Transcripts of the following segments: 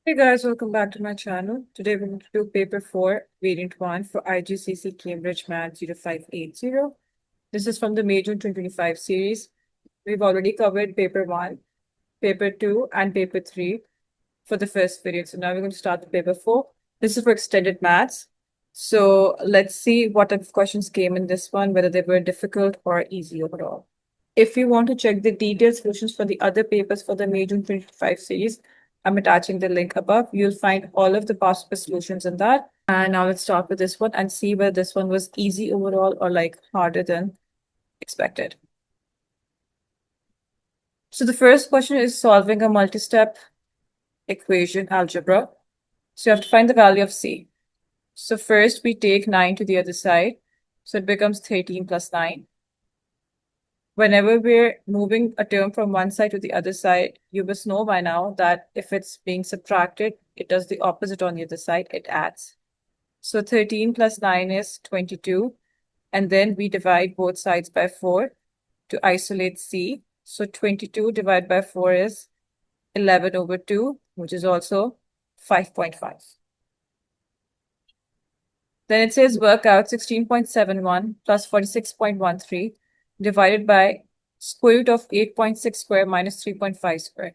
Hey guys, welcome back to my channel. Today we're going to do paper 4, variant 1 for IGCSE Cambridge Math 0580. This is from the May June 2025 series. We've already covered paper 1, paper 2, and paper 3 for the first period. So now we're going to start the paper 4. This is for extended maths. So let's see what type of questions came in this one, whether they were difficult or easy overall. If you want to check the detailed solutions for the other papers for the May June 2025 series, I'm attaching the link above. You'll find all of the past paper solutions in that. And now let's start with this one and see whether this one was easy overall or like harder than expected. So the first question is solving a multi-step equation algebra. So you have to find the value of C. So first we take 9 to the other side. So it becomes 13 plus 9. Whenever we're moving a term from one side to the other side, you must know by now that if it's being subtracted, it does the opposite on the other side, it adds. So 13 plus 9 is 22. And then we divide both sides by 4 to isolate C. So 22 divided by 4 is 11 over 2, which is also 5.5. Then it says work out 16.71 plus 46.13 divided by square root of 8.6 square minus 3.5 square.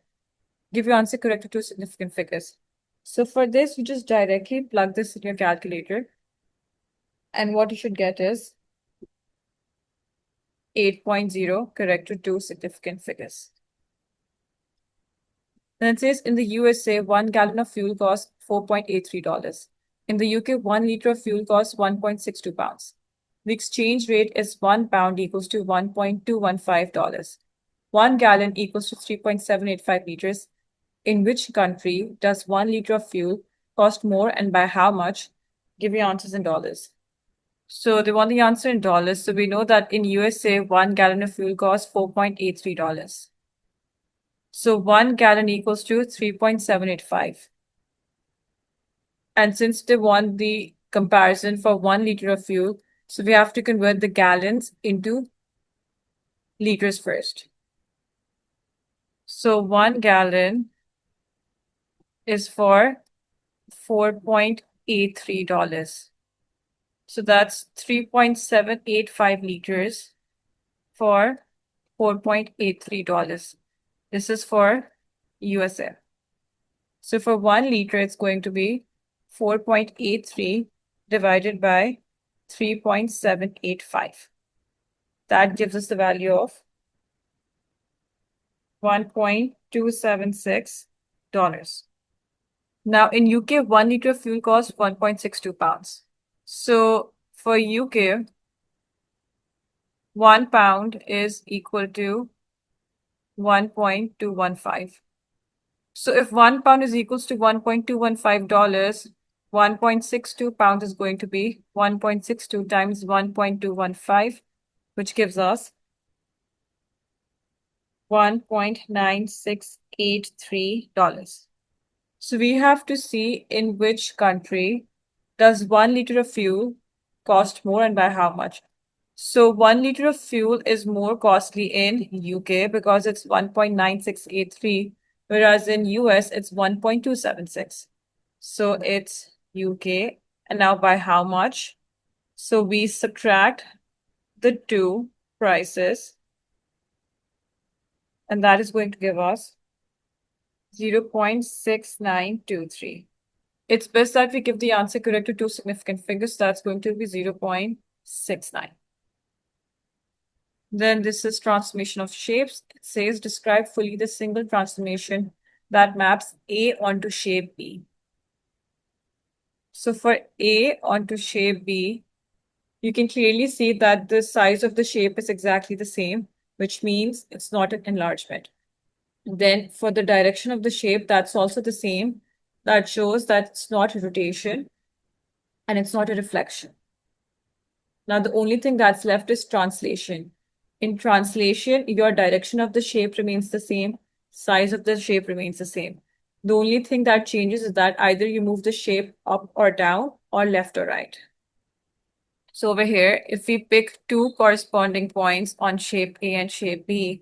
Give your answer correct to two significant figures. So for this, you just directly plug this in your calculator. And what you should get is 8.0 correct to two significant figures. Then it says in the USA, 1 gallon of fuel costs $4.83. In the UK, 1 liter of fuel costs 1.62 pounds. The exchange rate is 1 pound equals to $1.215. 1 gallon equals to 3.785 liters. In which country does 1 liter of fuel cost more and by how much? Give your answers in dollars. So they want the answer in dollars. So we know that in USA, 1 gallon of fuel costs $4.83. So 1 gallon equals to 3.785. And since they want the comparison for 1 liter of fuel, so we have to convert the gallons into liters first. So 1 gallon is for $4.83. So that's 3.785 liters for $4.83. This is for USA. So for 1 liter, it's going to be 4.83 divided by 3.785. That gives us the value of $1.276. Now in UK, 1 liter of fuel costs 1.62 pounds. So for UK, 1 pound is equal to 1.215. So if 1 pound is equals to $1.215, 1.62 pounds is going to be 1.62 times 1.215, which gives us $1.9683. So we have to see in which country does 1 liter of fuel cost more and by how much. So 1 liter of fuel is more costly in UK because it's 1.9683, whereas in US it's 1.276. So it's UK. And now by how much? So we subtract the two prices, and that is going to give us 0.6923. It's best that we give the answer correct to two significant figures. That's going to be 0.69. Then this is transformation of shapes. It says describe fully the single transformation that maps A onto shape B. So for A onto shape B, you can clearly see that the size of the shape is exactly the same, which means it's not an enlargement. Then for the direction of the shape, that's also the same. That shows that it's not a rotation and it's not a reflection. Now the only thing that's left is translation. In translation, your direction of the shape remains the same, size of the shape remains the same. The only thing that changes is that either you move the shape up or down or left or right. So over here, if we pick two corresponding points on shape A and shape B,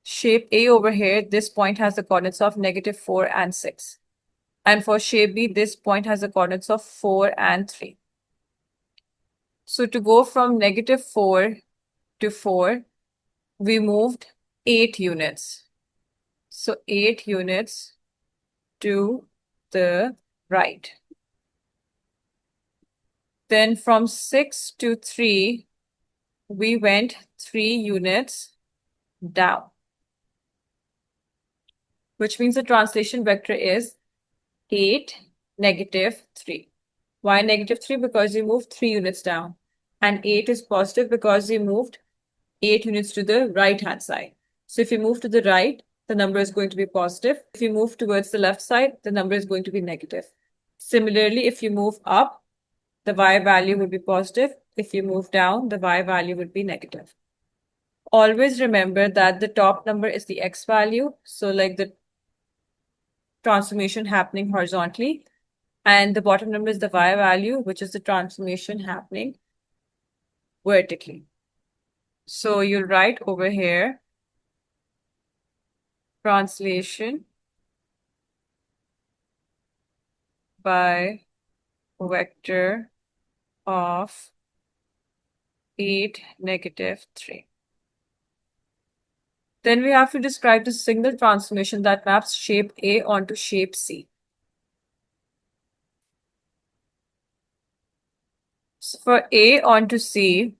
shape A over here, this point has the coordinates of -4 and 6. And for shape B, this point has the coordinates of 4 and 3. So to go from -4 to 4, we moved 8 units. So 8 units to the right. Then from 6 to 3, we went 3 units down, which means the translation vector is 8, -3. Why -3? Because we moved 3 units down. And 8 is positive because we moved 8 units to the right-hand side. So if you move to the right, the number is going to be positive. If you move towards the left side, the number is going to be negative. Similarly, if you move up, the y value would be positive. If you move down, the y value would be negative. Always remember that the top number is the x value. So like the transformation happening horizontally. And the bottom number is the y value, which is the transformation happening vertically. So you'll write over here, translation by vector of 8, -3. Then we have to describe the single transformation that maps shape A onto shape C. So for A onto C,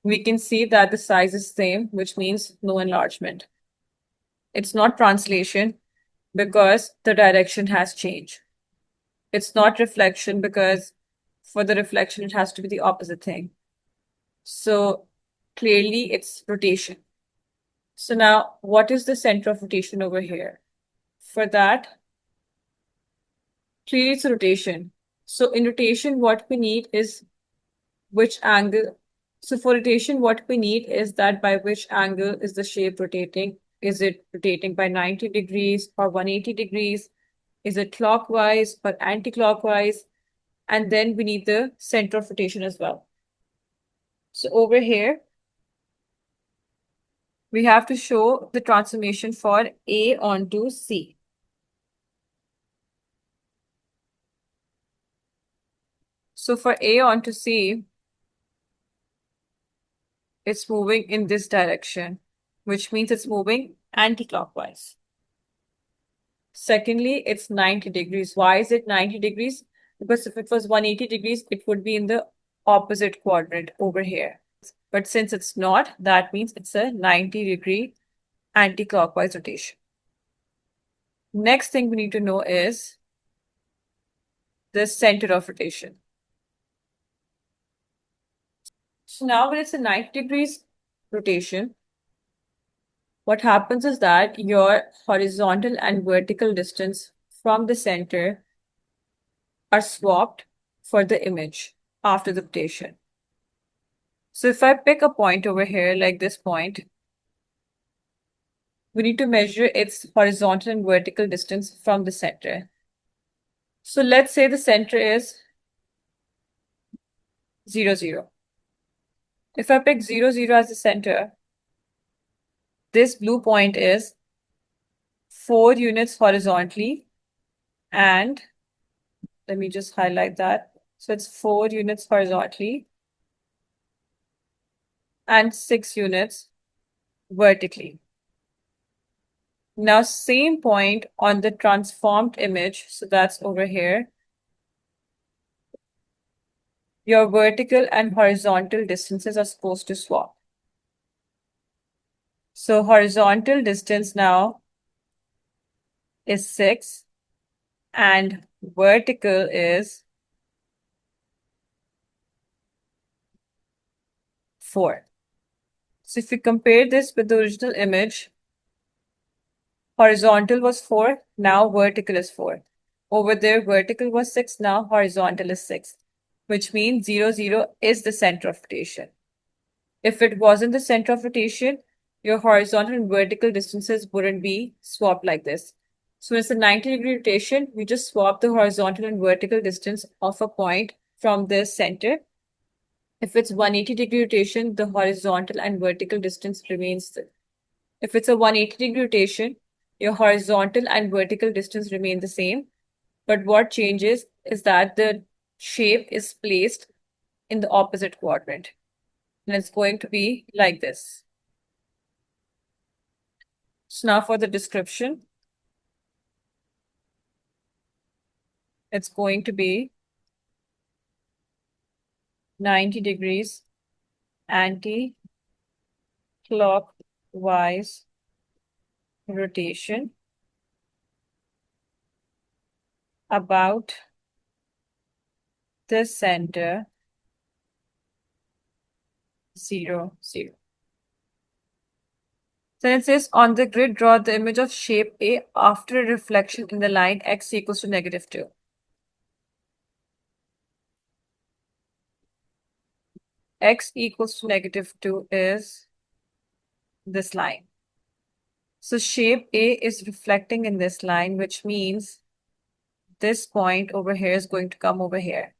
we can see that the size is same, which means no enlargement. It's not translation because the direction has changed. It's not reflection because for the reflection, it has to be the opposite thing. So clearly it's rotation. So now what is the center of rotation over here? For that, clearly it's a rotation. So in rotation, what we need is which angle. So for rotation, what we need is that by which angle is the shape rotating? Is it rotating by 90 degrees or 180 degrees? Is it clockwise or anti-clockwise? And then we need the center of rotation as well. So over here, we have to show the transformation for A onto C. So for A onto C, it's moving in this direction, which means it's moving anti-clockwise. Secondly, it's 90 degrees. Why is it 90 degrees? Because if it was 180 degrees, it would be in the opposite quadrant over here. But since it's not, that means it's a 90-degree anti-clockwise rotation. Next thing we need to know is the center of rotation. So now when it's a 90 degrees rotation, what happens is that your horizontal and vertical distance from the center are swapped for the image after the rotation. So if I pick a point over here, like this point, we need to measure its horizontal and vertical distance from the center. So let's say the center is 0, 0. If I pick 0, 0 as the center, this blue point is 4 units horizontally, and let me just highlight that. So it's 4 units horizontally and 6 units vertically. Now same point on the transformed image, so that's over here. Your vertical and horizontal distances are supposed to swap. So horizontal distance now is 6 and vertical is 4. So if you compare this with the original image, horizontal was 4, now vertical is 4. Over there, vertical was 6, now horizontal is 6, which means 0, 0 is the center of rotation. If it wasn't the center of rotation, your horizontal and vertical distances wouldn't be swapped like this. So when it's a 90-degree rotation, we just swap the horizontal and vertical distance of a point from the center. If it's 180-degree rotation, the horizontal and vertical distance remains. If it's a 180-degree rotation, your horizontal and vertical distance remain the same. But what changes is that the shape is placed in the opposite quadrant. And it's going to be like this. So now for the description, it's going to be 90 degrees anti-clockwise rotation about the center 0, 0. Then it says on the grid, draw the image of shape A after a reflection in the line x equals to -2. X equals to -2 is this line. So shape A is reflecting in this line, which means this point over here is going to come over here.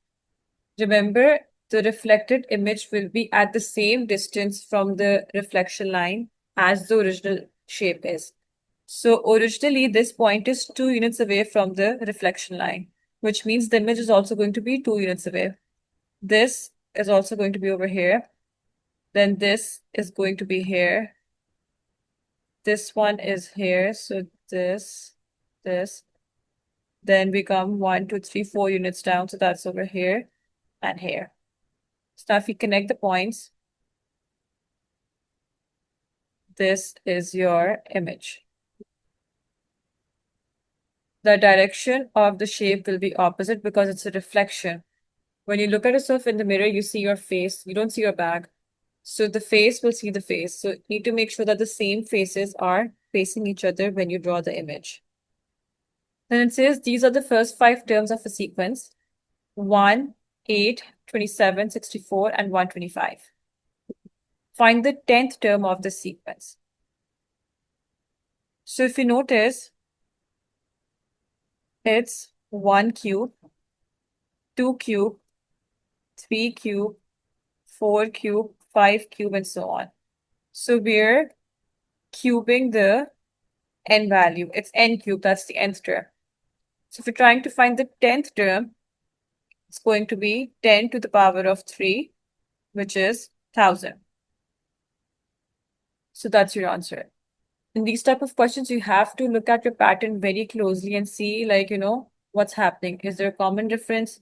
Remember, the reflected image will be at the same distance from the reflection line as the original shape is. So originally, this point is 2 units away from the reflection line, which means the image is also going to be 2 units away. This is also going to be over here. Then this is going to be here. This one is here. So this. Then we come 1, 2, 3, 4 units down. So that's over here and here. So now if we connect the points, this is your image. The direction of the shape will be opposite because it's a reflection. When you look at yourself in the mirror, you see your face. You don't see your bag. So the face will see the face. So you need to make sure that the same faces are facing each other when you draw the image. Then it says these are the first 5 terms of a sequence: 1, 8, 27, 64, and 125. Find the 10th term of the sequence. So if you notice, it's 1 cube, 2 cube, 3 cube, 4 cube, 5 cube, and so on. So we're cubing the n value. It's n cube, that's the nth term. So if you're trying to find the 10th term, it's going to be 10 to the power of 3, which is 1000. So that's your answer. In these type of questions, you have to look at your pattern very closely and see, like, what's happening. Is there a common difference?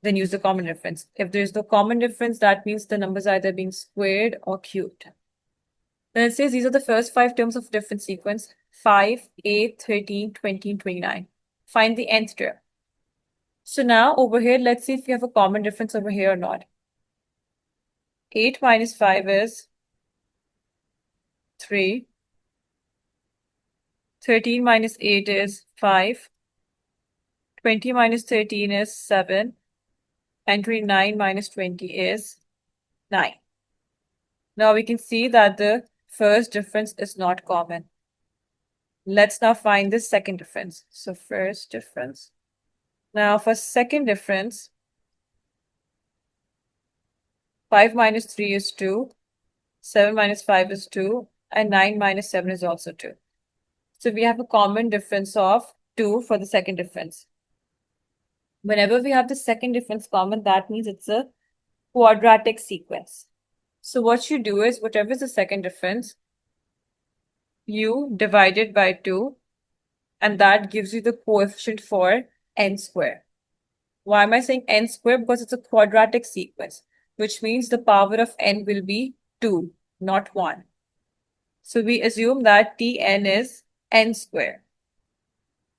Then use the common difference. If there's no common difference, that means the numbers are either being squared or cubed. Then it says these are the first 5 terms of different sequence: 5, 8, 13, 20, and 29. Find the nth term. So now over here, let's see if we have a common difference over here or not. 8 minus 5 is 3. 13 minus 8 is 5. 20 minus 13 is 7. And 29 minus 20 is 9. Now we can see that the first difference is not common. Let's now find the second difference. So first difference. Now for second difference, 5 minus 3 is 2, 7 minus 5 is 2, and 9 minus 7 is also 2. So we have a common difference of 2 for the second difference. Whenever we have the second difference common, that means it's a quadratic sequence. So what you do is, whatever is the second difference, you divide it by 2, and that gives you the coefficient for n square. Why am I saying n square? Because it's a quadratic sequence, which means the power of n will be 2, not 1. So we assume that Tn is n square.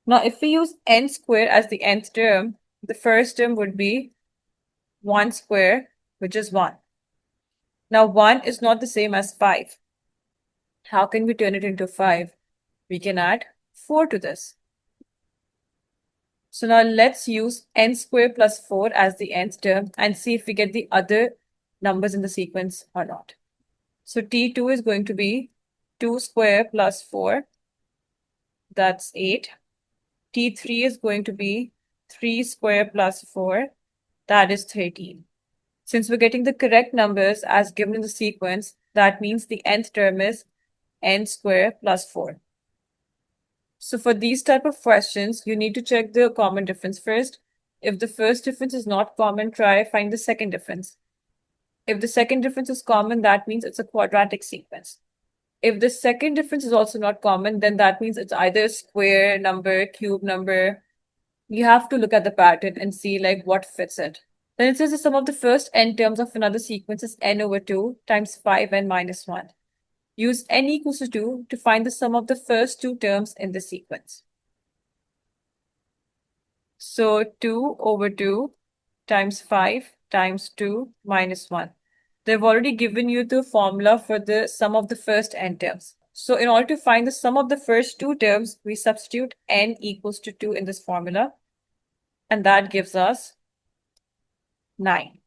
Now, if we use n square as the nth term, the first term would be 1 square, which is 1. Now, 1 is not the same as 5. How can we turn it into 5? We can add 4 to this. So now let's use n square plus 4 as the nth term and see if we get the other numbers in the sequence or not. So T2 is going to be 2 square plus 4. That's 8. T3 is going to be 3 square plus 4. That is 13. Since we're getting the correct numbers as given in the sequence, that means the nth term is n square plus 4. So for these type of questions, you need to check the common difference first. If the first difference is not common, try find the second difference. If the second difference is common, that means it's a quadratic sequence. If the second difference is also not common, then that means it's either a square number, cube number. You have to look at the pattern and see like what fits it. Then it says the sum of the first n terms of another sequence is n over 2 times 5n minus 1. Use n equals to 2 to find the sum of the first two terms in the sequence. So 2 over 2 times 5 times 2 minus 1. They've already given you the formula for the sum of the first n terms. So in order to find the sum of the first two terms, we substitute n equals to 2 in this formula. And that gives us 9.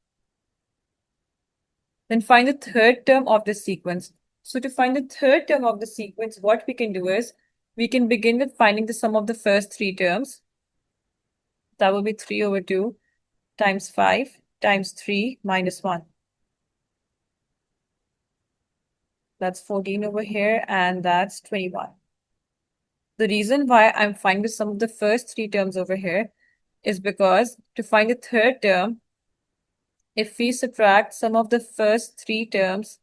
Then find the third term of the sequence. So to find the third term of the sequence, what we can do is, we can begin with finding the sum of the first three terms. That will be 3 over 2 times 5 times 3 minus 1. That's 14 over here, and that's 21. The reason why I'm finding the sum of the first three terms over here is because to find the third term, if we subtract sum of the first three terms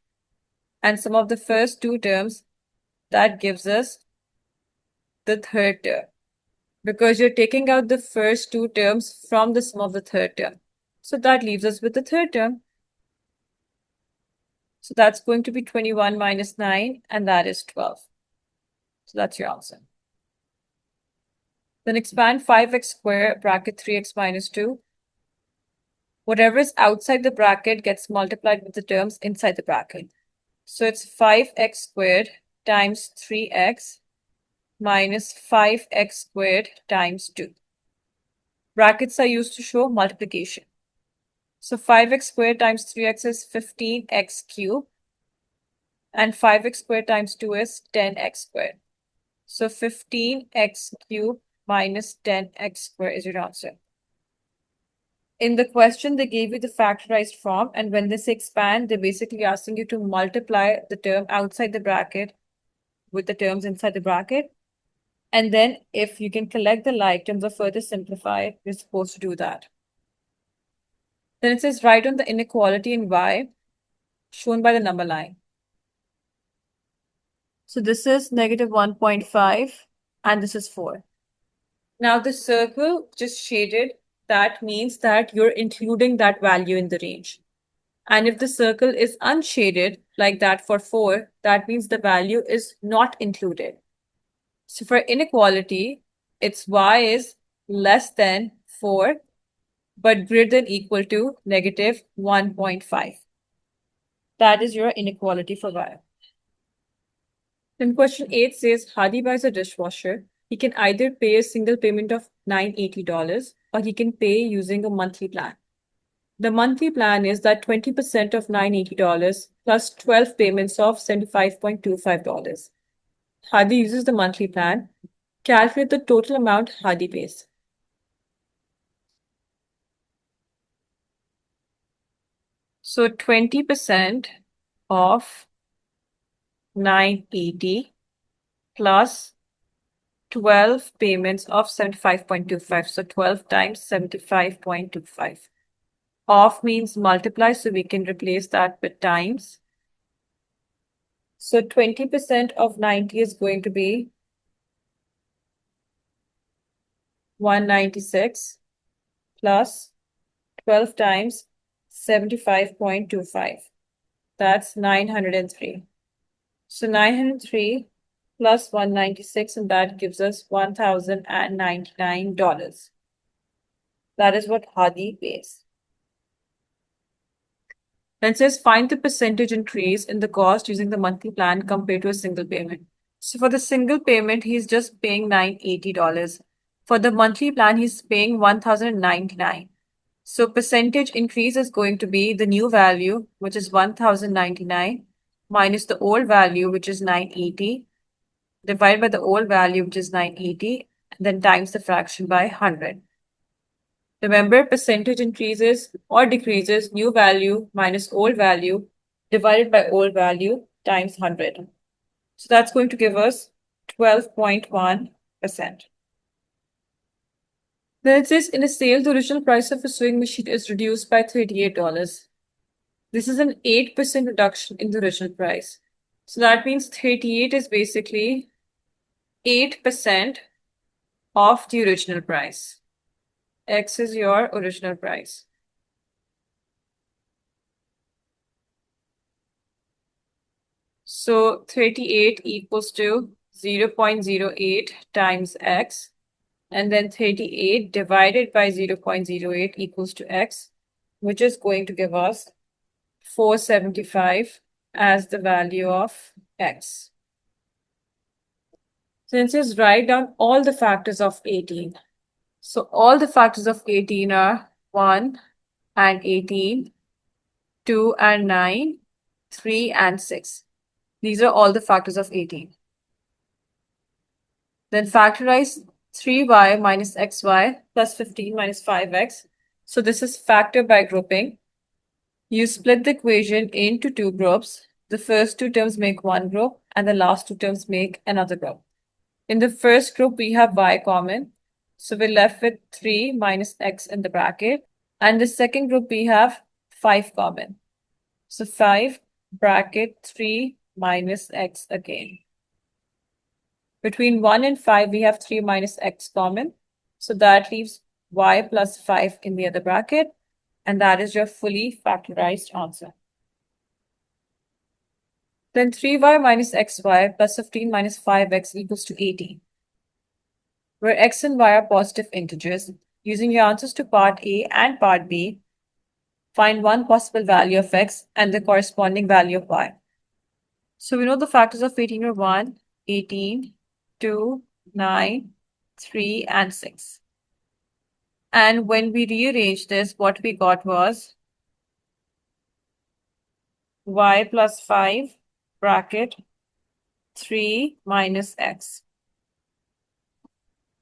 and sum of the first two terms, that gives us the third term. Because you're taking out the first two terms from the sum of the third term. So that leaves us with the third term. So that's going to be 21 minus 9, and that is 12. So that's your answer. Then expand 5x squared bracket 3x minus 2. Whatever is outside the bracket gets multiplied with the terms inside the bracket. So it's 5x squared times 3x minus 5x squared times 2. Brackets are used to show multiplication. So 5x squared times 3x is 15x cubed. And 5x squared times 2 is 10x squared. So 15x cubed minus 10x squared is your answer. In the question, they gave you the factorized form, and when they say expand, they're basically asking you to multiply the term outside the bracket with the terms inside the bracket. And then if you can collect the like terms or further simplify, you're supposed to do that. Then it says write on the inequality in y shown by the number line. So this is negative 1.5 and this is 4. Now the circle just shaded, that means that you're including that value in the range. And if the circle is unshaded like that for 4, that means the value is not included. So for inequality, it's y is less than 4 but greater than equal to negative 1.5. That is your inequality for y. Then question 8 says Hadi buys a dishwasher. He can either pay a single payment of $980 or he can pay using a monthly plan. The monthly plan is that 20% of $980 plus 12 payments of $75.25. Hadi uses the monthly plan. Calculate the total amount Hadi pays. So 20% of 980 plus 12 payments of 75.25. So 12 times 75.25. Off means multiply, so we can replace that with times. So 20% of 90 is going to be 196 plus 12 times 75.25. That's 903. So 903 plus 196, and that gives us $1,099. That is what Hadi pays. Then it says find the percentage increase in the cost using the monthly plan compared to a single payment. So for the single payment, he's just paying $980. For the monthly plan, he's paying $1,099. So percentage increase is going to be the new value, which is $1,099, minus the old value, which is $980, divided by the old value, which is $980, and then times the fraction by 100. Remember, percentage increases or decreases new value minus old value divided by old value times 100. So that's going to give us 12.1 Then it says, in a sale, the original price of a sewing machine is reduced by $38. This is an 8% reduction in the original price. So that means 38 is basically 8% of the original price. X is your original price. So 38 equals to 0.08 times X. And then 38 divided by 0.08 equals to X, which is going to give us 475 as the value of X. Since it's write down all the factors of 18. So all the factors of 18 are 1 and 18, 2 and 9, 3 and 6. These are all the factors of 18. Then factorize 3y minus xy plus 15 minus 5x. So this is factor by grouping. You split the equation into two groups. The first two terms make one group and the last two terms make another group. In the first group, we have y common. So we're left with 3 minus x in the bracket. And the second group, we have 5 common. So 5 bracket 3 minus x again. Between 1 and 5, we have 3 minus x common. So that leaves y plus 5 in the other bracket. And that is your fully factorized answer. Then 3y minus xy plus 15 minus 5x equals to 18. Where x and y are positive integers, using your answers to part A and part B, find one possible value of x and the corresponding value of y. So we know the factors of 18 are 1, 18, 2, 9, 3, and 6. And when we rearrange this, what we got was y plus 5 bracket 3 minus x.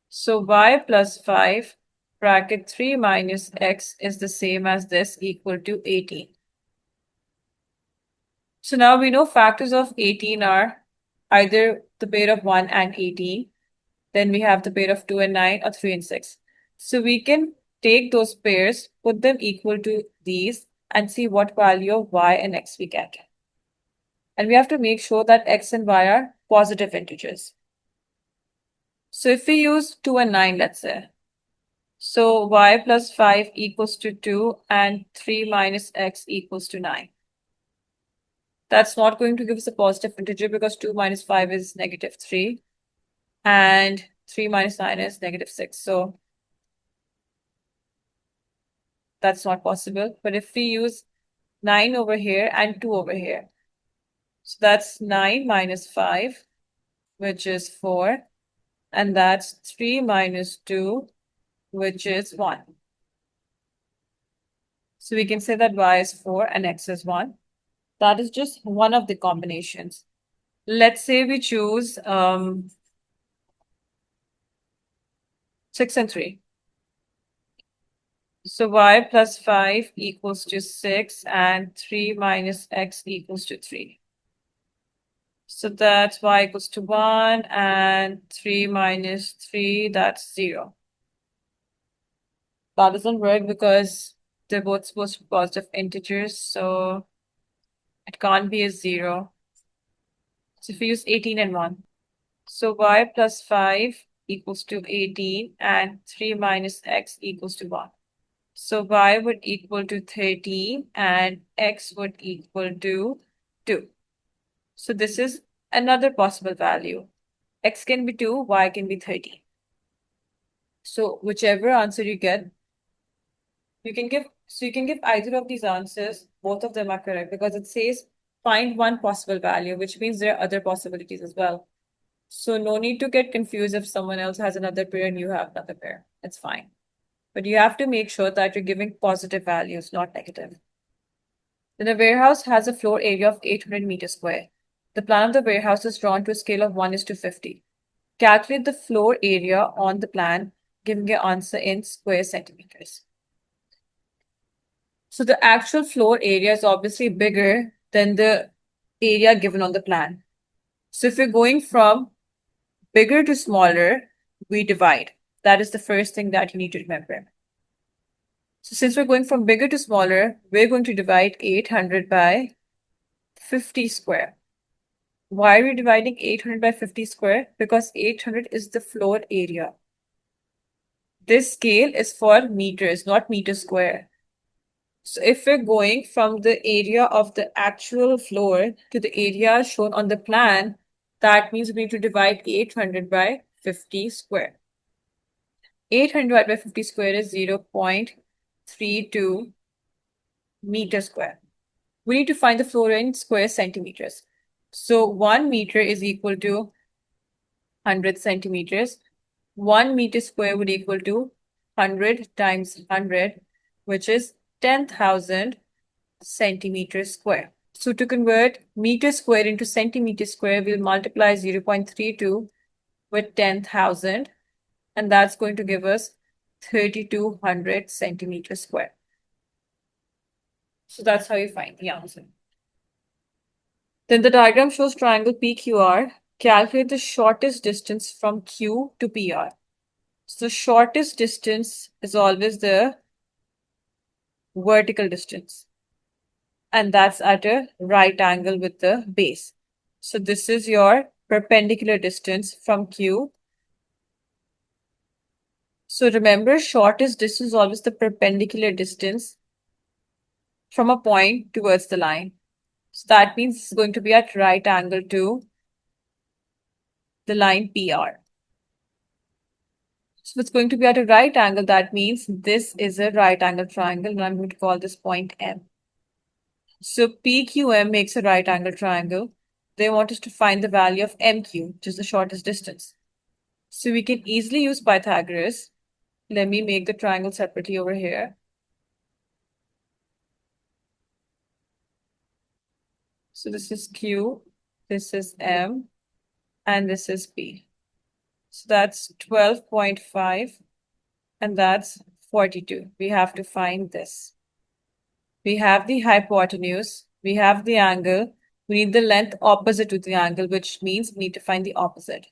So y plus 5 bracket 3 minus x is the same as this, equal to 18. So now we know factors of 18 are either the pair of 1 and 18. Then we have the pair of 2 and 9 or 3 and 6. So we can take those pairs, put them equal to these and see what value of y and x we get. And we have to make sure that x and y are positive integers. So if we use 2 and 9, let's say, so y plus 5 equals to 2 and 3 minus x equals to 9. That's not going to give us a positive integer because 2 minus 5 is negative 3 and 3 minus 9 is negative 6. So that's not possible. But if we use 9 over here and 2 over here, so that's 9 minus 5, which is 4, and that's 3 minus 2, which is 1. So we can say that y is 4 and x is 1. That is just one of the combinations. Let's say we choose 6 and 3. So y plus 5 equals to 6 and 3 minus x equals to 3. So that's y equals to 1 and 3 minus 3, that's 0. That doesn't work because they're both supposed to be positive integers, so it can't be a 0. So if we use 18 and 1, so y plus 5 equals to 18 and 3 minus x equals to 1. So y would equal to 13 and x would equal to 2. So this is another possible value. X can be 2, y can be 13. So whichever answer you get, you can give either of these answers. Both of them are correct because it says find one possible value, which means there are other possibilities as well. So no need to get confused if someone else has another pair and you have another pair. It's fine. But you have to make sure that you're giving positive values, not negative. Then a warehouse has a floor area of 800 meters square. The plan of the warehouse is drawn to a scale of 1:50. Calculate the floor area on the plan, giving your answer in square centimeters. So the actual floor area is obviously bigger than the area given on the plan. So if you're going from bigger to smaller, we divide. That is the first thing that you need to remember. So since we're going from bigger to smaller, we're going to divide 800 by 50 square. Why are we dividing 800 by 50 square? Because 800 is the floor area. This scale is for meters, not meter square. So if we're going from the area of the actual floor to the area shown on the plan, that means we need to divide 800 by 50 square. 800 divided by 50 square is 0.32 meter square. We need to find the floor in square centimeters. So 1 meter is equal to 100 centimeters. 1 meter square would equal to 100 times 100, which is 10,000 centimeters square. So to convert meter square into centimeter square, we'll multiply 0.32 with 10,000, and that's going to give us 3,200 centimeters square. So that's how you find the answer. Then the diagram shows triangle PQR. Calculate the shortest distance from Q to PR. So the shortest distance is always the vertical distance, and that's at a right angle with the base. So this is your perpendicular distance from Q. So remember, shortest distance is always the perpendicular distance from a point towards the line. So that means it's going to be at right angle to the line PR. So it's going to be at a right angle. That means this is a right angle triangle, and I'm going to call this point M. So PQM makes a right angle triangle. They want us to find the value of MQ, which is the shortest distance. So we can easily use Pythagoras. Let me make the triangle separately over here. So this is Q, this is M, and this is P. So that's 12.5, and that's 42. We have to find this. We have the hypotenuse, we have the angle, we need the length opposite to the angle, which means we need to find the opposite.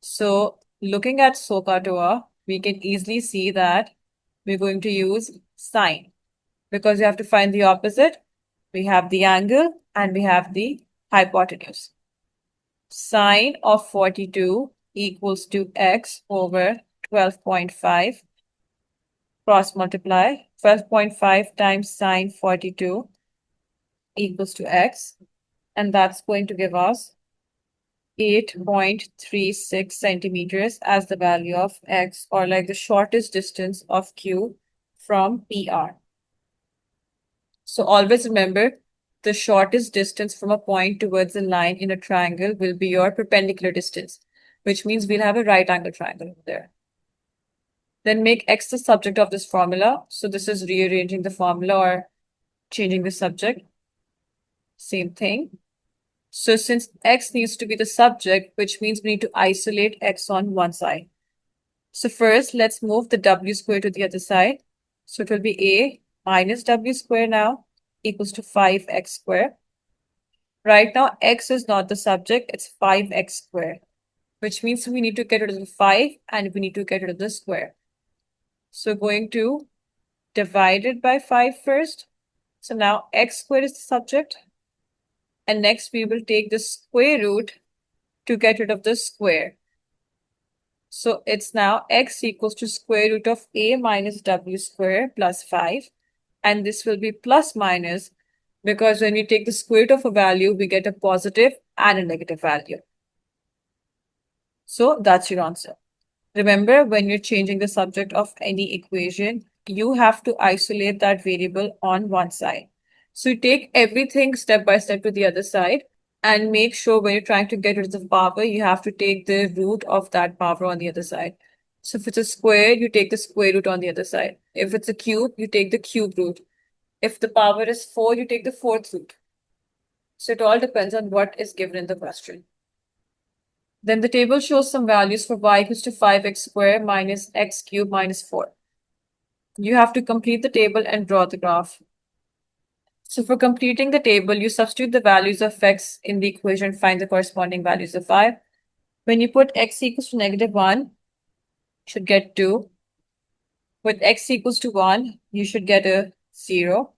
So looking at SOHCAHTOA, we can easily see that we're going to use sine, because you have to find the opposite. We have the angle and we have the hypotenuse. Sine of 42 equals to x over 12.5. Cross multiply. 12.5 times sine 42 equals to x, and that's going to give us 8.36 centimeters as the value of x, or like the shortest distance of Q from PR. So always remember, the shortest distance from a point towards a line in a triangle will be your perpendicular distance, which means we'll have a right angle triangle over there. Then make x the subject of this formula. So this is rearranging the formula or changing the subject. Same thing. So since x needs to be the subject, which means we need to isolate x on one side. So first, let's move the w square to the other side. So it will be a minus w square now equals to 5x square. Right now, x is not the subject, it's 5x square, which means we need to get rid of the 5 and we need to get rid of the square. So going to divide it by 5 first. So now x squared is the subject. And next we will take the square root to get rid of the square. So it's now x equals to square root of a minus w square plus 5. And this will be plus minus, because when we take the square root of a value, we get a positive and a negative value. So that's your answer. Remember, when you're changing the subject of any equation, you have to isolate that variable on one side. So you take everything step by step to the other side, and make sure when you're trying to get rid of the power, you have to take the root of that power on the other side. So if it's a square, you take the square root on the other side. If it's a cube, you take the cube root. If the power is 4, you take the fourth root. So it all depends on what is given in the question. Then the table shows some values for y equals to 5x squared minus x cubed minus 4. You have to complete the table and draw the graph. So for completing the table, you substitute the values of x in the equation, find the corresponding values of y. When you put x equals to -1, should get 2. With x equals to 1, you should get a 0.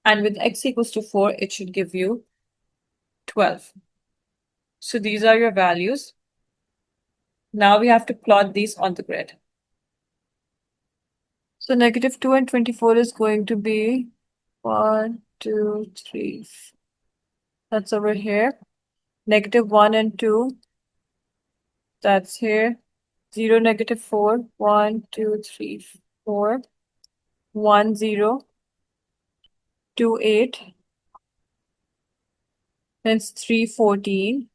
And with x equals to 4, it should give you 12. So these are your values. Now we have to plot these on the grid. So -2 and 24 is going to be 1, 2, 3. That's over here. -1 and 2, that's here. 0, -4, 1, 2, 3, 4. 1, 0, 2, 8. Then it's 3, 14.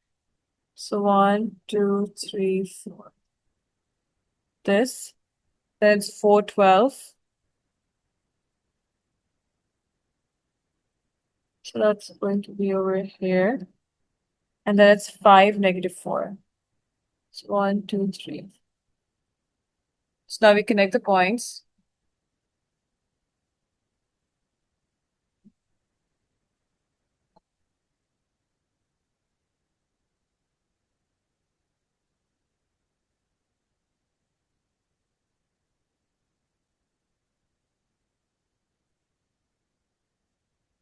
So 1, 2, 3, 4. This. Then it's 4, 12. So that's going to be over here. And then it's 5, -4. So 1, 2, 3. So now we connect the points.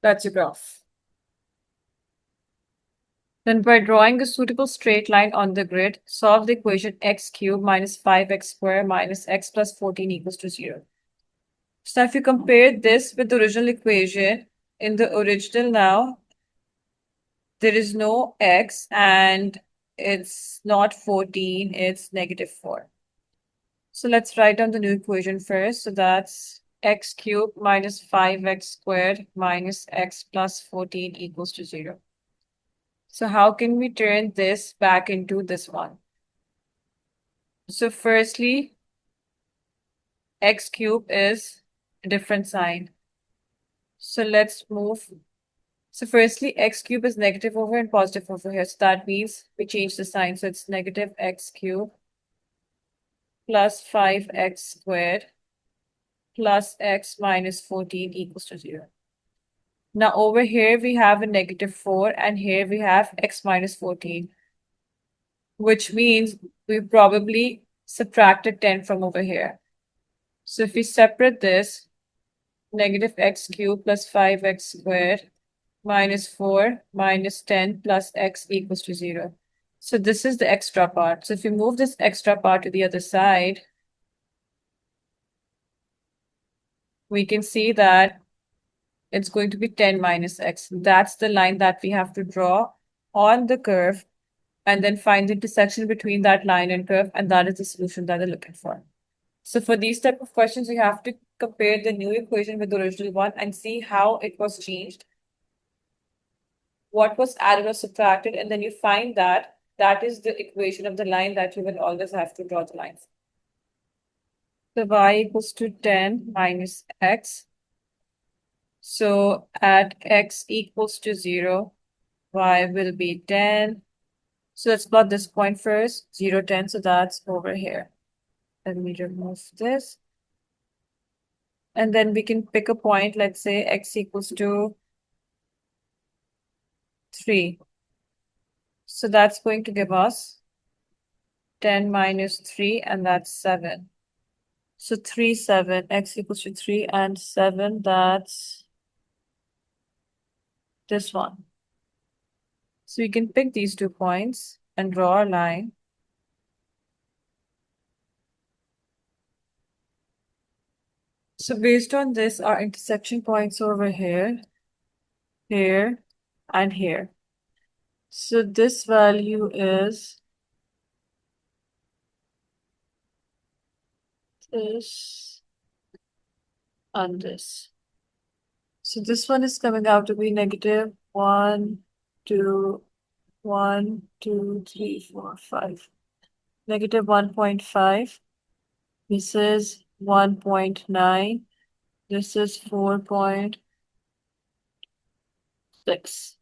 That's your graph. Then by drawing a suitable straight line on the grid, solve the equation x cubed minus 5x squared minus x plus 14 equals to 0. So if you compare this with the original equation, in the original now, there is no x and it's not 14, it's -4. So let's write down the new equation first. So that's x cubed minus 5x squared minus x plus 14 equals to 0. So how can we turn this back into this one? So firstly, x cubed is a different sign. So let's move. So firstly, x cubed is negative over and positive over here. So that means we change the sign. So it's -x cubed plus 5x squared plus x minus 14 equals to 0. Now over here we have a -4 and here we have x minus 14, which means we probably subtracted 10 from over here. So if we separate this, -x cubed plus 5x squared minus 4 minus 10 plus x equals to 0. So this is the extra part. So if you move this extra part to the other side, we can see that it's going to be 10 minus x. That's the line that we have to draw on the curve and then find the intersection between that line and curve, and that is the solution that they're looking for. So for these type of questions, you have to compare the new equation with the original one and see how it was changed, what was added or subtracted, and then you find that that is the equation of the line that you will always have to draw the lines. So y equals to 10 minus x. So at x equals to 0, y will be 10. So let's plot this point first, 0, 10. So that's over here. Let me remove this. And then we can pick a point, let's say x equals to 3. So that's going to give us 10 minus 3, and that's 7. So 3, 7, x equals to 3 and 7, that's this one. So we can pick these 2 points and draw a line. So based on this, our intersection points over here, here, and here. So this value is this and this. So this one is coming out to be -1, 2, 1, 2, 3, 4, 5. -1.5. This is 1.9. This is 4.6.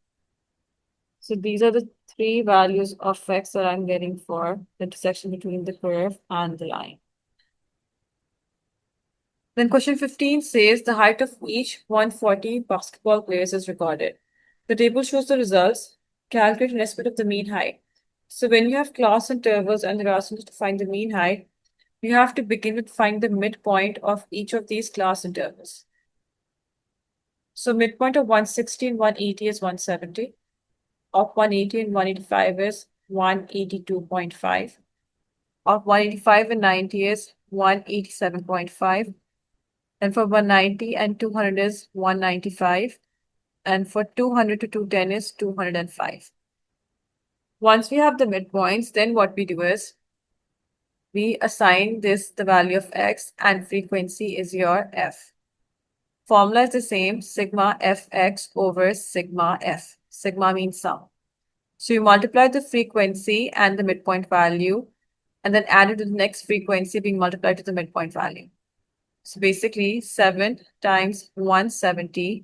So these are the 3 values of x that I'm getting for the intersection between the curve and the line. Then question 15 says the height of each 140 basketball players is recorded. The table shows the results. Calculate an estimate of the mean height. So when you have class intervals and they're asking us to find the mean height, you have to begin with find the midpoint of each of these class intervals. So midpoint of 160 and 180 is 170. Of 180 and 185 is 182.5. Of 185 and 90 is 187.5. And for 190 and 200 is 195. And for 200 to 210 is 205. Once we have the midpoints, then what we do is we assign this the value of x, and frequency is your f. Formula is the same, sigma fx over sigma f. Sigma means sum. So you multiply the frequency and the midpoint value, and then add it to the next frequency being multiplied to the midpoint value. So basically 7 times 170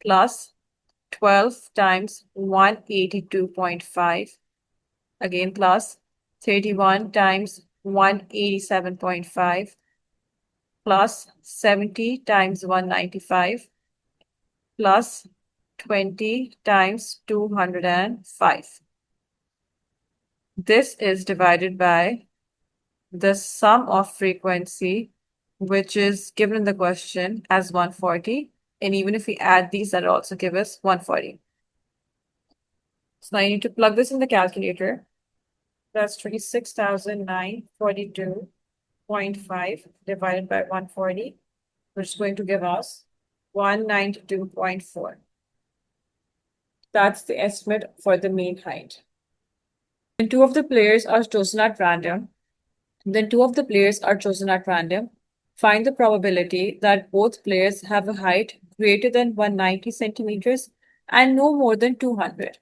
plus 12 times 182.5, again plus 31 times 187.5 plus 70 times 195 plus 20 times 205. This is divided by the sum of frequency, which is given in the question as 140. And even if we add these, that'll also give us 140. So now you need to plug this in the calculator. That's 26,942.5 divided by 140, which is going to give us 192.4. That's the estimate for the mean height. When two of the players are chosen at random, find the probability that both players have a height greater than 190 centimeters and no more than 200.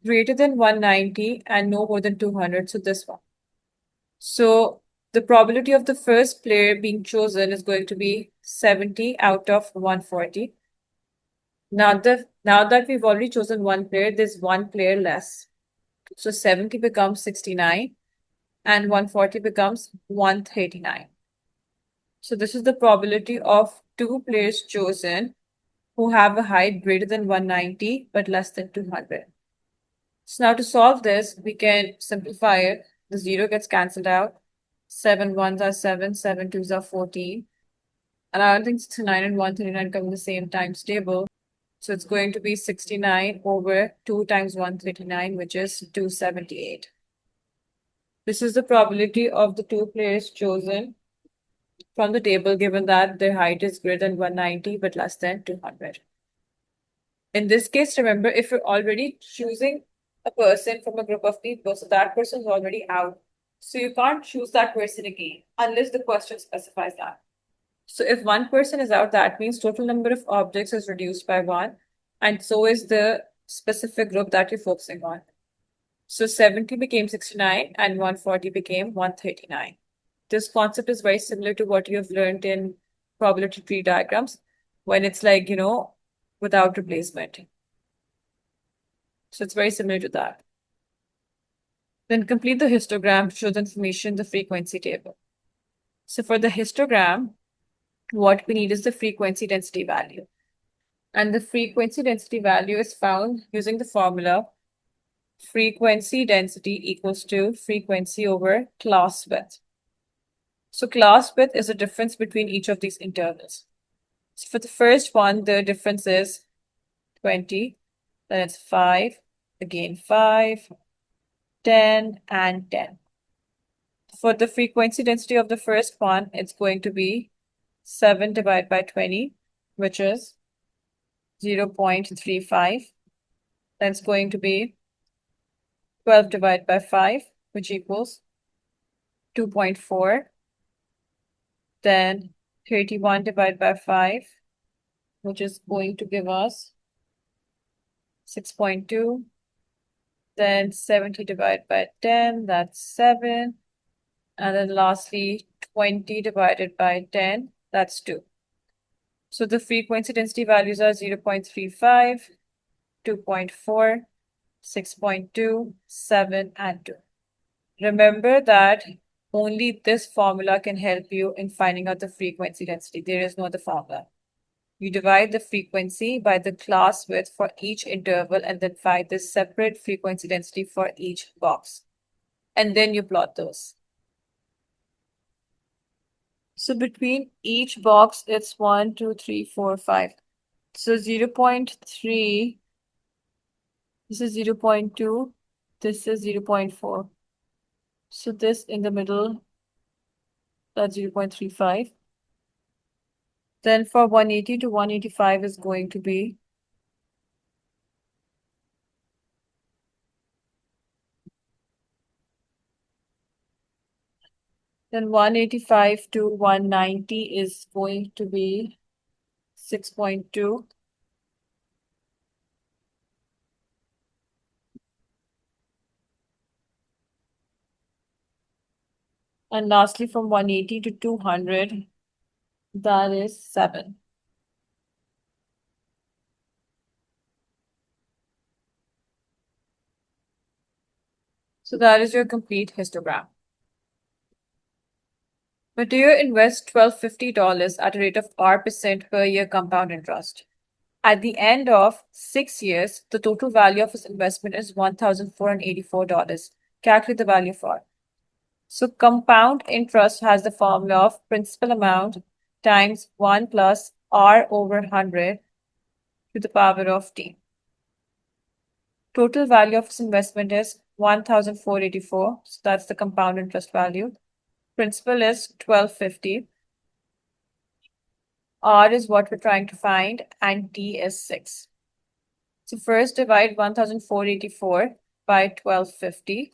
Greater than 190 and no more than 200, so this one. So the probability of the first player being chosen is going to be 70 out of 140. Now that we've already chosen one player, there's one player less. So 70 becomes 69 and 140 becomes 139. So this is the probability of two players chosen who have a height greater than 190 but less than 200. So now to solve this, we can simplify it. The 0 gets cancelled out. 7 ones are 7, 7 twos are 14. And I don't think 69 and 139 come in the same times table. So it's going to be 69 over 2 times 139, which is 278. This is the probability of the two players chosen from the table, given that their height is greater than 190 but less than 200. In this case, remember, if you're already choosing a person from a group of people, so that person is already out. So you can't choose that person again unless the question specifies that. So if one person is out, that means total number of objects is reduced by 1, and so is the specific group that you're focusing on. So 70 became 69 and 140 became 139. This concept is very similar to what you have learned in probability tree diagrams when it's like, without replacement. So it's very similar to that. Then complete the histogram to show the information in the frequency table. So for the histogram, what we need is the frequency density value. And the frequency density value is found using the formula frequency density equals to frequency over class width. So class width is the difference between each of these intervals. So for the first one, the difference is 20, then it's 5, again 5, 10, and 10. For the frequency density of the first one, it's going to be 7 divided by 20, which is 0.35. Then it's going to be 12 divided by 5, which equals 2.4. Then 31 divided by 5, which is going to give us 6.2. Then 70 divided by 10, that's 7. And then lastly, 20 divided by 10, that's 2. So the frequency density values are 0.35, 2.4, 6.2, 7, and 2. Remember that only this formula can help you in finding out the frequency density. There is no other formula. You divide the frequency by the class width for each interval and then find the separate frequency density for each box. and then you plot those. So between each box, it's 1, 2, 3, 4, 5. So 0.3, this is 0.2, this is 0.4. So this in the middle, that's 0.35. Then for 180 to 185 is going to be then 185 to 190 is going to be 6.2. And lastly, from 180 to 200, that is 7. So that is your complete histogram. But do you invest $1,250 at a rate of R% per year compound interest? At the end of 6 years, the total value of his investment is $1,484. Calculate the value of R. So compound interest has the formula of principal amount times 1 plus R over 100 to the power of T. Total value of his investment is 1,484. So that's the compound interest value. Principal is 1,250. R is what we're trying to find, and T is 6. So first divide 1,484 by 1,250.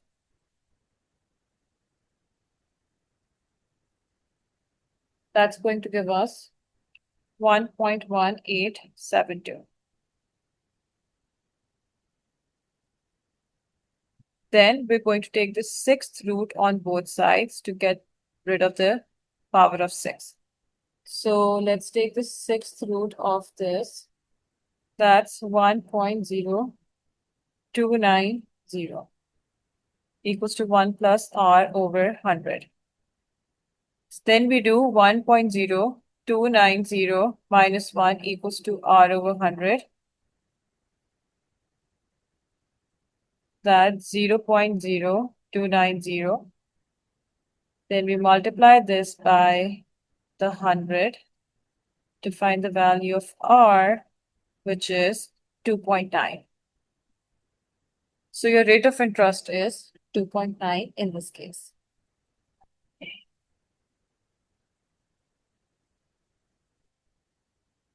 That's going to give us 1.1872. Then we're going to take the 6th root on both sides to get rid of the power of 6. So let's take the 6th root of this. That's 1.0290 equals to 1 plus R over 100. Then we do 1.0290 minus 1 equals to R over 100. That's 0.0290. Then we multiply this by the 100 to find the value of R, which is 2.9. So your rate of interest is 2.9 in this case.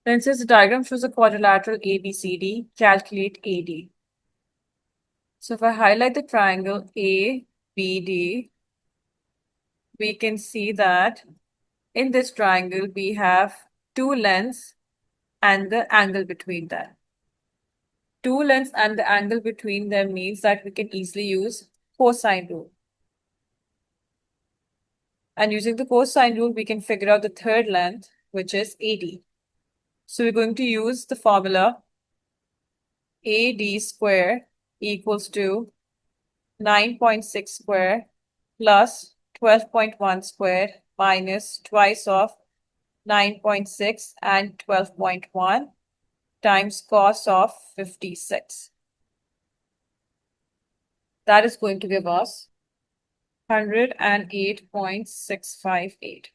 Then since the diagram shows a quadrilateral ABCD, calculate AD. So if I highlight the triangle ABD, we can see that in this triangle we have two lengths and the angle between them. Two lengths and the angle between them means that we can easily use cosine rule. And using the cosine rule, we can figure out the third length, which is AD. So we're going to use the formula AD square equals to 9.6 square plus 12.1 square minus twice of 9.6 and 12.1 times cos of 56. That is going to give us 108.658.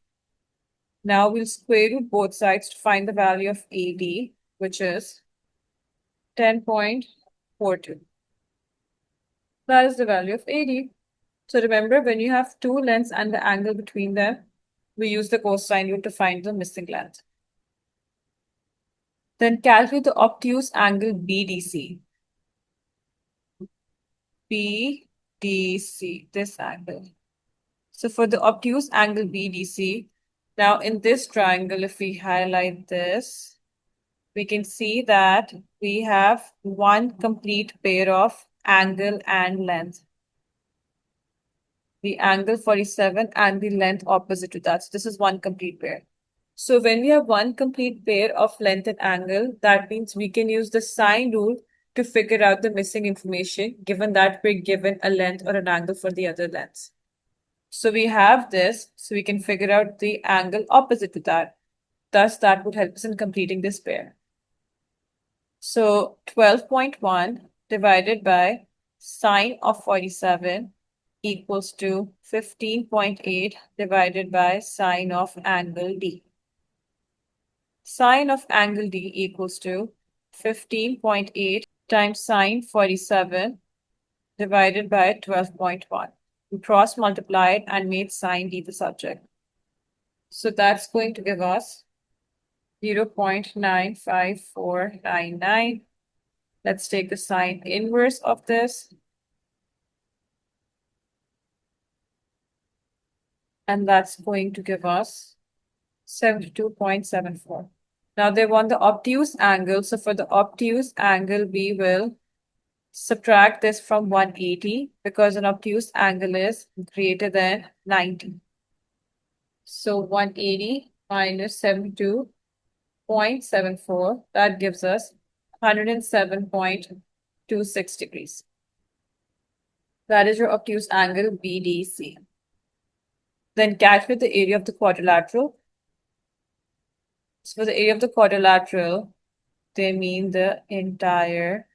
Now we'll square root both sides to find the value of AD, which is 10.42. That is the value of AD. So remember, when you have two lengths and the angle between them, we use the cosine rule to find the missing length. Then calculate the obtuse angle BDC. BDC, this angle. So for the obtuse angle BDC, now in this triangle, if we highlight this, we can see that we have one complete pair of angle and length. The angle 47 and the length opposite to that. So this is one complete pair. So when we have one complete pair of length and angle, that means we can use the sine rule to figure out the missing information, given that we're given a length or an angle for the other lengths. So we have this, so we can figure out the angle opposite to that. Thus, that would help us in completing this pair. So 12.1 divided by sine of 47 equals to 15.8 divided by sine of angle D. Sine of angle D equals to 15.8 times sine 47 divided by 12.1. We cross multiplied and made sine D the subject. So that's going to give us 0.95499. Let's take the sine inverse of this. And that's going to give us 72.74. Now they want the obtuse angle. So for the obtuse angle, we will subtract this from 180 because an obtuse angle is greater than 90. So 180 minus 72.74, that gives us 107.26 degrees. That is your obtuse angle BDC. Then calculate the area of the quadrilateral. So for the area of the quadrilateral, they mean the entire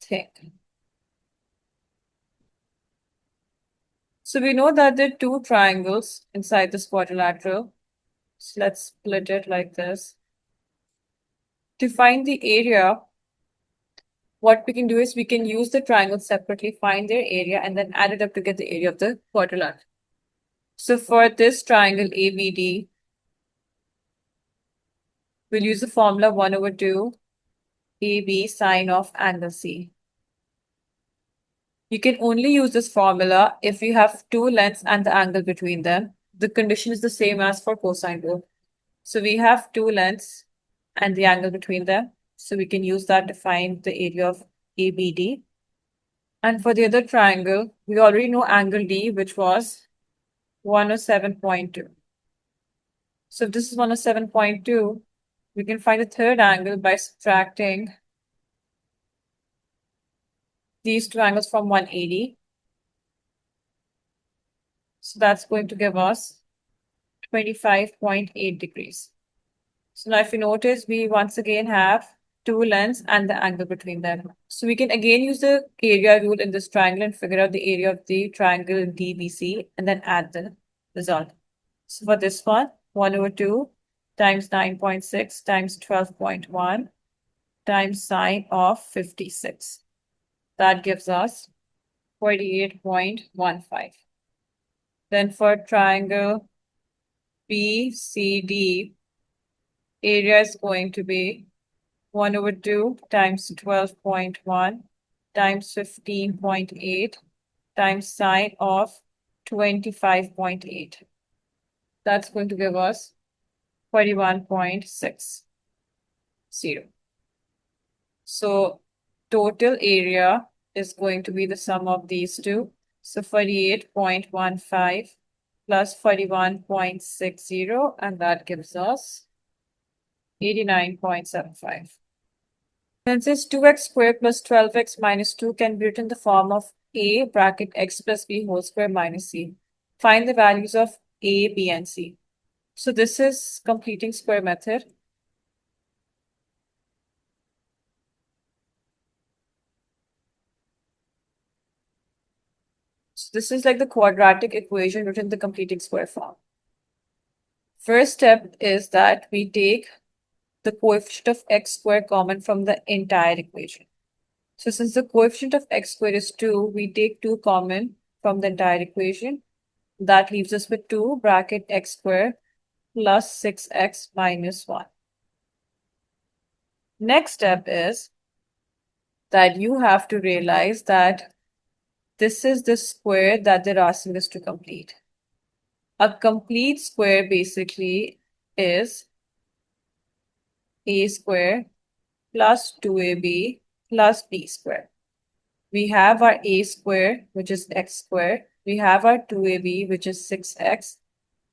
thing. So we know that there are two triangles inside this quadrilateral. So let's split it like this. To find the area, what we can do is we can use the triangles separately, find their area, and then add it up to get the area of the quadrilateral. So for this triangle ABD, we'll use the formula 1/2 AB sine of angle C. You can only use this formula if you have two lengths and the angle between them. The condition is the same as for cosine rule. So we have two lengths and the angle between them. So we can use that to find the area of ABD. And for the other triangle, we already know angle D, which was 107.2. So if this is 107.2, we can find the third angle by subtracting these two angles from 180. So that's going to give us 25.8 degrees. So now if you notice, we once again have two lengths and the angle between them. So we can again use the area rule in this triangle and figure out the area of the triangle DBC and then add the result. So for this one, 1/2 times 9.6 times 12.1 times sine of 56. That gives us 48.15. Then for triangle BCD, area is going to be 1/2 times 12.1 times 15.8 times sine of 25.8. That's going to give us 41.60. So total area is going to be the sum of these two. So 48.15 plus 41.60, and that gives us 89.75. Then says 2x squared plus 12x minus 2 can be written in the form of a bracket x plus b whole square minus c. Find the values of a, b, and c. So this is completing square method. So this is like the quadratic equation written in the completing square form. First step is that we take the coefficient of x squared common from the entire equation. So since the coefficient of x squared is 2, we take 2 common from the entire equation. That leaves us with 2 bracket x squared plus 6x minus 1. Next step is that you have to realize that this is the square that they're asking us to complete. A complete square basically is a square plus 2ab plus b square. We have our a square, which is x square. We have our 2ab, which is 6x.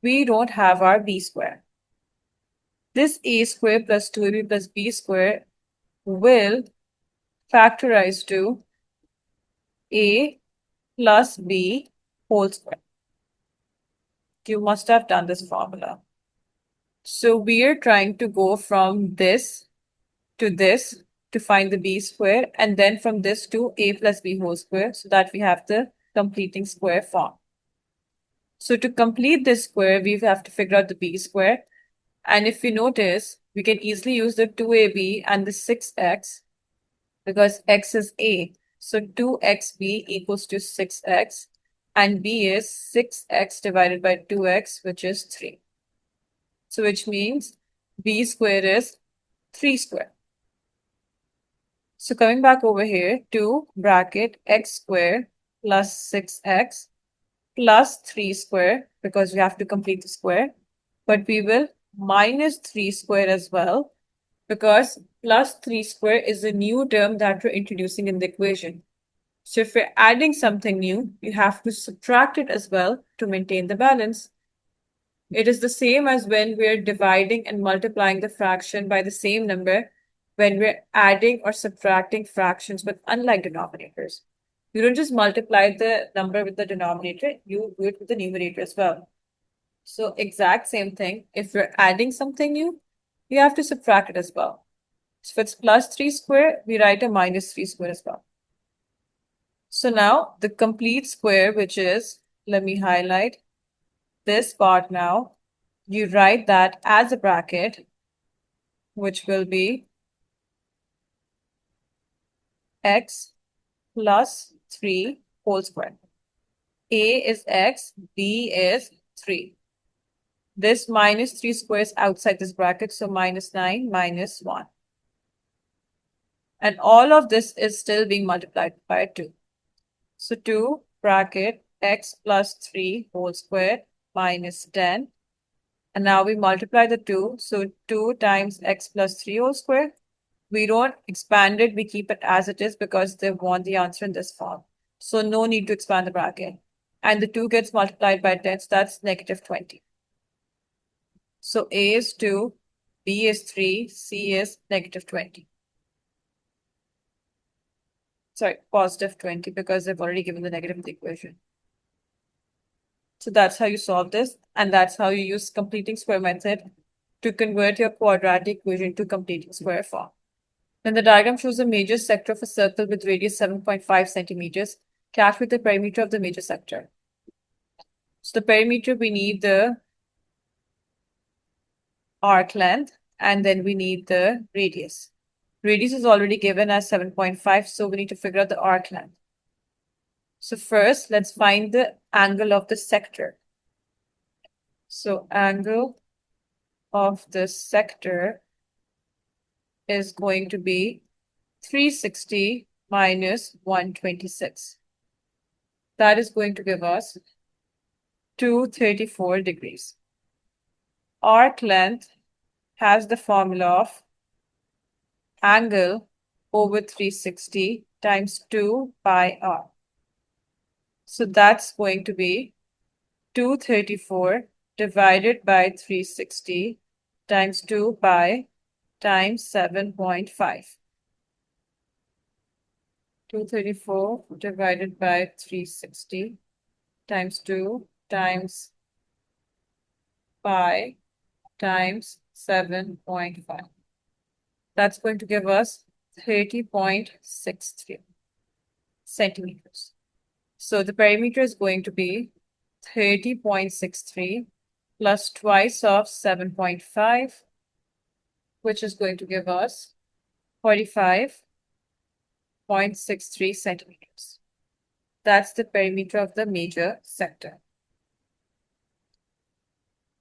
We don't have our b square. This a square plus 2ab plus b square will factorize to a plus b whole square. You must have done this formula. So we are trying to go from this to find the b square, and then from this to a plus b whole square, so that we have the completing square form. So to complete this square, we have to figure out the b square. And if you notice, we can easily use the 2ab and the 6x because x is a. So 2xb equals to 6x and b is 6x divided by 2x, which is 3. So which means b square is 3 square. So coming back over here, 2 bracket x square plus 6x plus 3 square because we have to complete the square. But we will minus 3 square as well because plus 3 square is a new term that we're introducing in the equation. So if we're adding something new, you have to subtract it as well to maintain the balance. It is the same as when we're dividing and multiplying the fraction by the same number when we're adding or subtracting fractions with unlike denominators. You don't just multiply the number with the denominator, you do it with the numerator as well. So exact same thing. If we're adding something new, you have to subtract it as well. So if it's plus 3 square, we write a minus 3 square as well. So now the complete square, which is, let me highlight this part now, you write that as a bracket, which will be x plus 3 whole square. A is x, b is 3. This minus 3 square is outside this bracket, so minus 9 minus 1. And all of this is still being multiplied by 2. So 2 bracket x plus 3 whole square minus 10. And now we multiply the 2. So 2 times x plus 3 whole square. We don't expand it. We keep it as it is because they want the answer in this form. So no need to expand the bracket. And the 2 gets multiplied by 10. So that's negative 20. So A is 2, B is 3, C is negative 20. Sorry, positive 20 because they've already given the negative in the equation. So that's how you solve this. And that's how you use completing square method to convert your quadratic equation to completing square form. Then the diagram shows a major sector of a circle with radius 7.5 centimeters. Calculate the perimeter of the major sector. So the perimeter, we need the arc length and then we need the radius. Radius is already given as 7.5, so we need to figure out the arc length. So first, let's find the angle of the sector. So angle of the sector is going to be 360 minus 126. That is going to give us 234 degrees. Arc length has the formula of angle over 360 times 2 pi r. So that's going to be 234 divided by 360 times 2 pi times 7.5. 234 divided by 360 times 2 times pi times 7.5. That's going to give us 30.63 centimeters. So the perimeter is going to be 30.63 plus twice of 7.5, which is going to give us 45.63 centimeters. That's the perimeter of the major sector.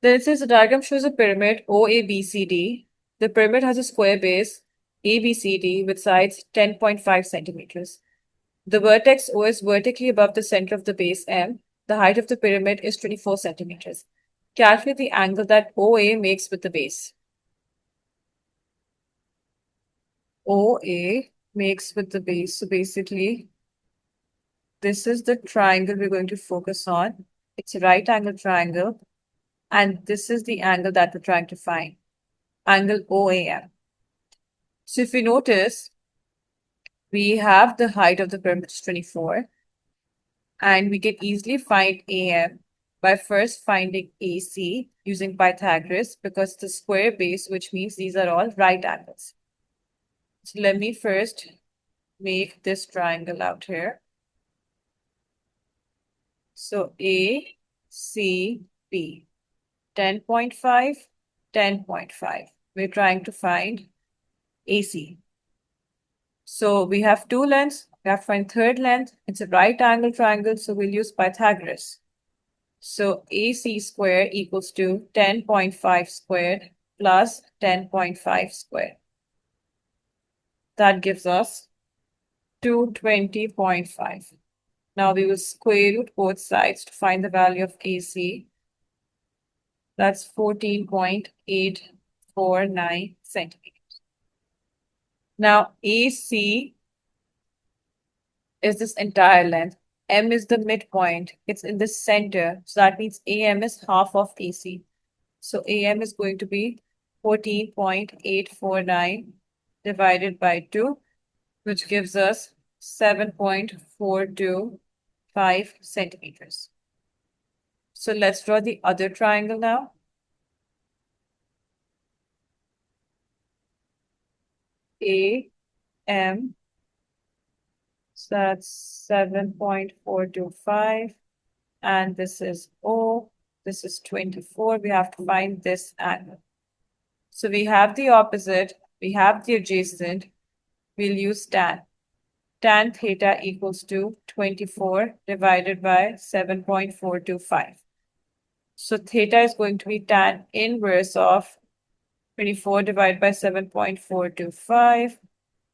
Then it says the diagram shows a pyramid OABCD. The pyramid has a square base ABCD with sides 10.5 centimeters. The vertex O is vertically above the center of the base M. The height of the pyramid is 24 centimeters. Calculate the angle that OA makes with the base. OA makes with the base. So basically, this is the triangle we're going to focus on. It's a right angle triangle. And this is the angle that we're trying to find. Angle OAM. So if you notice, we have the height of the pyramid is 24. And we can easily find AM by first finding AC using Pythagoras because it's a square base, which means these are all right angles. So let me first make this triangle out here. So A, C, B. 10.5, 10.5. We're trying to find AC. So we have two lengths. We have to find third length. It's a right angle triangle, so we'll use Pythagoras. So AC squared equals to 10.5 squared plus 10.5 squared. That gives us 220.5. Now we will square root both sides to find the value of AC. That's 14.849 centimeters. Now AC is this entire length. M is the midpoint. It's in the center. So that means AM is half of AC. So AM is going to be 14.849 divided by 2, which gives us 7.425 centimeters. So let's draw the other triangle now. AM, so that's 7.425, and this is O, this is 24. We have to find this angle. So we have the opposite, we have the adjacent, we'll use tan. Tan theta equals to 24 divided by 7.425. So theta is going to be tan inverse of 24 divided by 7.425,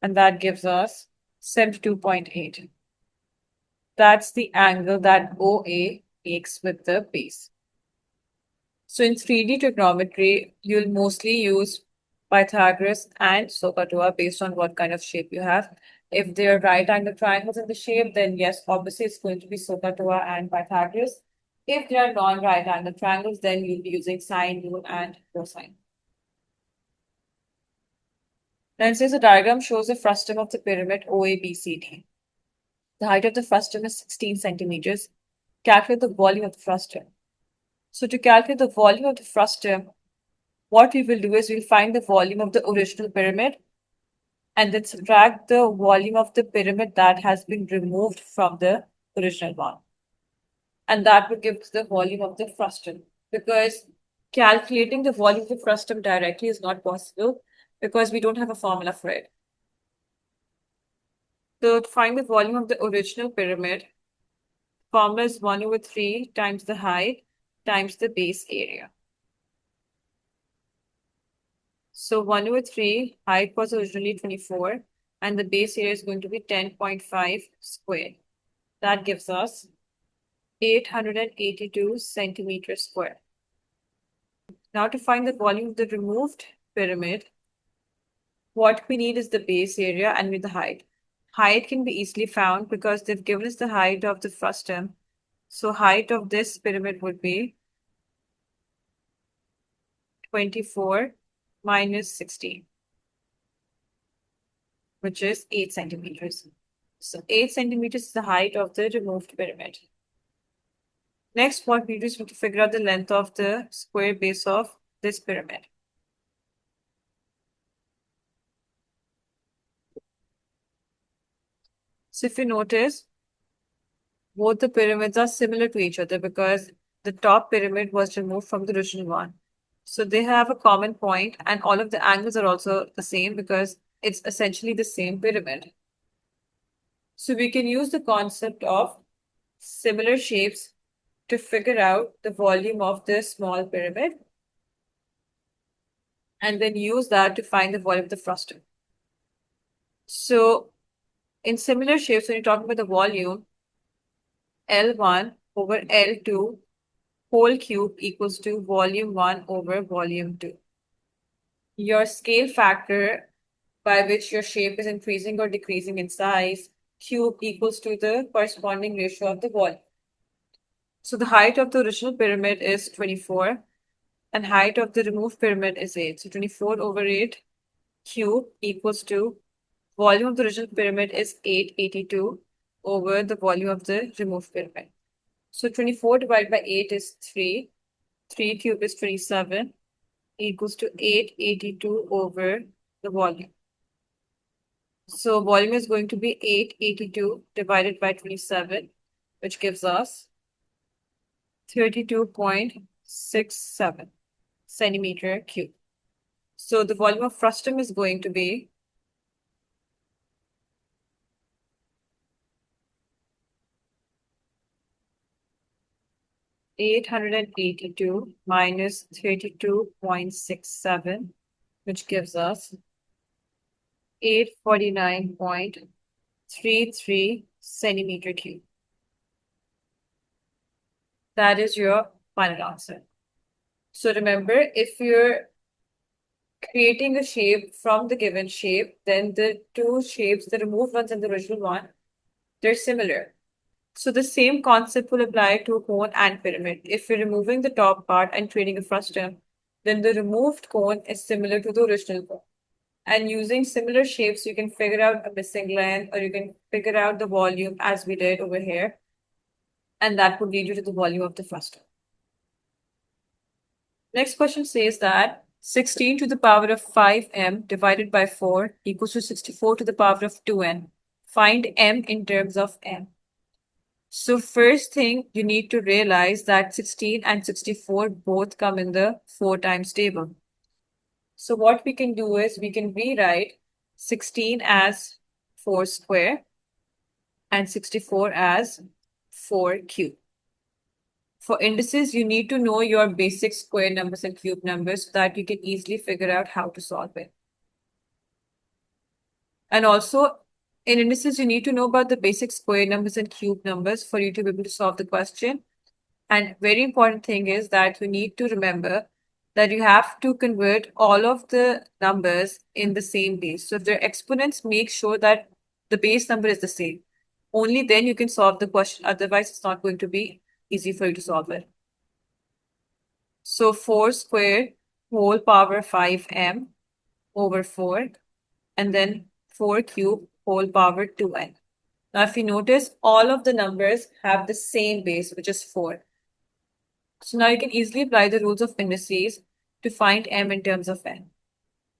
and that gives us 72.8. That's the angle that OA makes with the base. So in 3D trigonometry, you'll mostly use Pythagoras and SOHCAHTOA based on what kind of shape you have. If there are right angle triangles in the shape, then yes, obviously it's going to be SOHCAHTOA and Pythagoras. If there are non-right angle triangles, then you'll be using sine, rule, and cosine. Now it says the diagram shows a frustum of the pyramid OABCD. The height of the frustum is 16 centimeters. Calculate the volume of the frustum. So to calculate the volume of the frustum, what we will do is we'll find the volume of the original pyramid and then subtract the volume of the pyramid that has been removed from the original one. And that will give us the volume of the frustum, because calculating the volume of the frustum directly is not possible because we don't have a formula for it. So to find the volume of the original pyramid, formula is 1/3 times the height times the base area. So 1/3, height was originally 24, and the base area is going to be 10.5 squared. That gives us 882 centimeters square. Now to find the volume of the removed pyramid, what we need is the base area and with the height. Height can be easily found because they've given us the height of the frustum. So height of this pyramid would be 24 minus 16, which is 8 centimeters. So 8 centimeters is the height of the removed pyramid. Next, what we do is we have to figure out the length of the square base of this pyramid. So if you notice, both the pyramids are similar to each other because the top pyramid was removed from the original one. So they have a common point, and all of the angles are also the same because it's essentially the same pyramid. So we can use the concept of similar shapes to figure out the volume of the small pyramid and then use that to find the volume of the frustum. So in similar shapes, when you're talking about the volume, L1 over L2 whole cube equals to volume 1 over volume 2. Your scale factor by which your shape is increasing or decreasing in size, cube equals to the corresponding ratio of the volume. So the height of the original pyramid is 24 and height of the removed pyramid is 8. So 24 over 8 cube equals to volume of the original pyramid is 882 over the volume of the removed pyramid. So 24 divided by 8 is 3. 3 cube is 27 equals to 882 over the volume. So volume is going to be 882 divided by 27, which gives us 32.67 centimeter cube. So the volume of frustum is going to be 882 minus 32.67, which gives us 849.33 centimeter cube. That is your final answer. So remember, if you're creating a shape from the given shape, then the two shapes, the removed ones and the original one, they're similar. So the same concept will apply to cone and pyramid. If you're removing the top part and creating a frustum, then the removed cone is similar to the original cone. And using similar shapes, you can figure out a missing length, or you can figure out the volume as we did over here. And that would lead you to the volume of the frustum. Next question says that 16 to the power of 5m divided by 4 equals to 64 to the power of 2n. Find m in terms of m. So first thing you need to realize that 16 and 64 both come in the 4 times table. So what we can do is we can rewrite 16 as 4 square and 64 as 4 cube. For indices, you need to know your basic square numbers and cube numbers so that you can easily figure out how to solve it. And also, in indices, you need to know about the basic square numbers and cube numbers for you to be able to solve the question. And very important thing is that you need to remember that you have to convert all of the numbers in the same base. So if they're exponents, make sure that the base number is the same. Only then you can solve the question. Otherwise, it's not going to be easy for you to solve it. So 4 squared whole power 5m over 4, and then 4 cube whole power 2n. Now, if you notice, all of the numbers have the same base, which is 4. So now you can easily apply the rules of indices to find m in terms of n.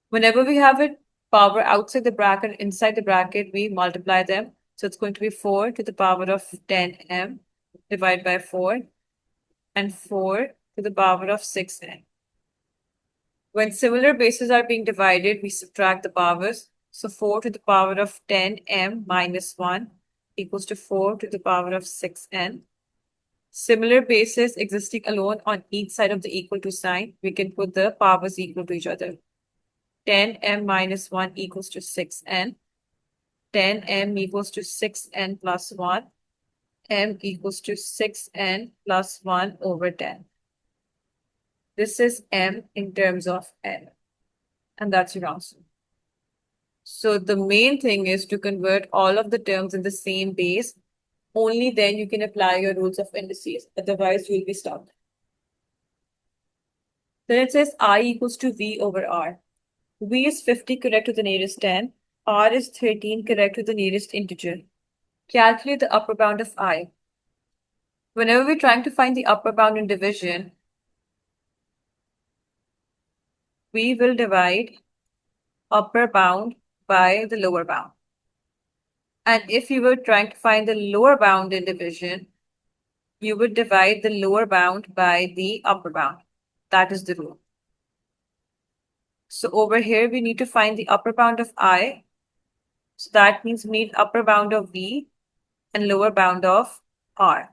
Whenever we have it power outside the bracket, inside the bracket, we multiply them. So it's going to be 4 to the power of 10m divided by 4 and 4 to the power of 6n. When similar bases are being divided, we subtract the powers. So 4 to the power of 10m minus 1 equals to 4 to the power of 6n. Similar bases existing alone on each side of the equal to sign, we can put the powers equal to each other. 10m minus 1 equals to 6n. 10m equals to 6n plus 1. M equals to 6n plus 1 over 10. This is m in terms of n. And that's your answer. So the main thing is to convert all of the terms in the same base. Only then you can apply your rules of indices. Otherwise, you'll be stuck. Then it says I equals to V over R. V is 50 correct to the nearest 10. R is 13 correct to the nearest integer. Calculate the upper bound of I. Whenever we're trying to find the upper bound in division, we will divide upper bound by the lower bound. And if you were trying to find the lower bound in division, you would divide the lower bound by the upper bound. That is the rule. So over here, we need to find the upper bound of I. So that means we need upper bound of V and lower bound of R.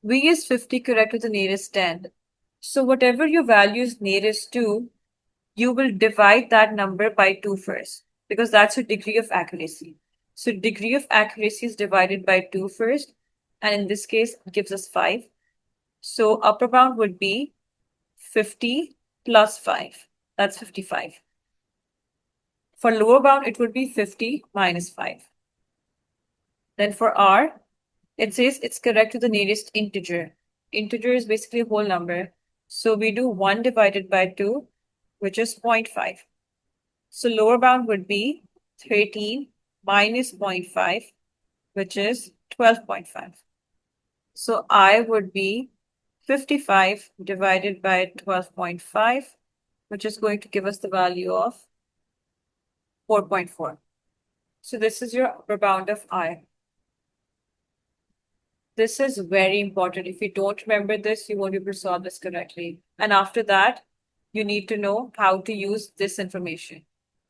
V is 50 correct to the nearest 10. So whatever your value is nearest to, you will divide that number by 2 first, because that's your degree of accuracy. So degree of accuracy is divided by 2 first, and in this case, it gives us 5. So upper bound would be 50 plus 5. That's 55. For lower bound, it would be 50 minus 5. Then for R, it says it's correct to the nearest integer. Integer is basically a whole number. So we do 1 divided by 2, which is 0.5. So lower bound would be 13 minus 0.5, which is 12.5. So I would be 55 divided by 12.5, which is going to give us the value of 4.4. So this is your upper bound of I. This is very important. If you don't remember this, you won't be able to solve this correctly. And after that, you need to know how to use this information.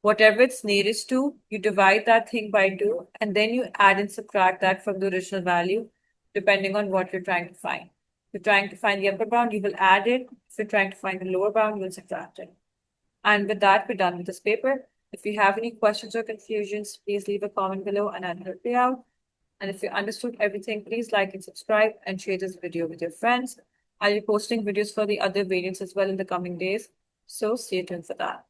Whatever it's nearest to, you divide that thing by 2, and then you add and subtract that from the original value, depending on what you're trying to find. If you're trying to find the upper bound, you will add it. If you're trying to find the lower bound, you will subtract it. And with that, we're done with this paper. If you have any questions or confusions, please leave a comment below and I'll help you out. And if you understood everything, please like and subscribe and share this video with your friends. I'll be posting videos for the other variants as well in the coming days, so stay tuned for that.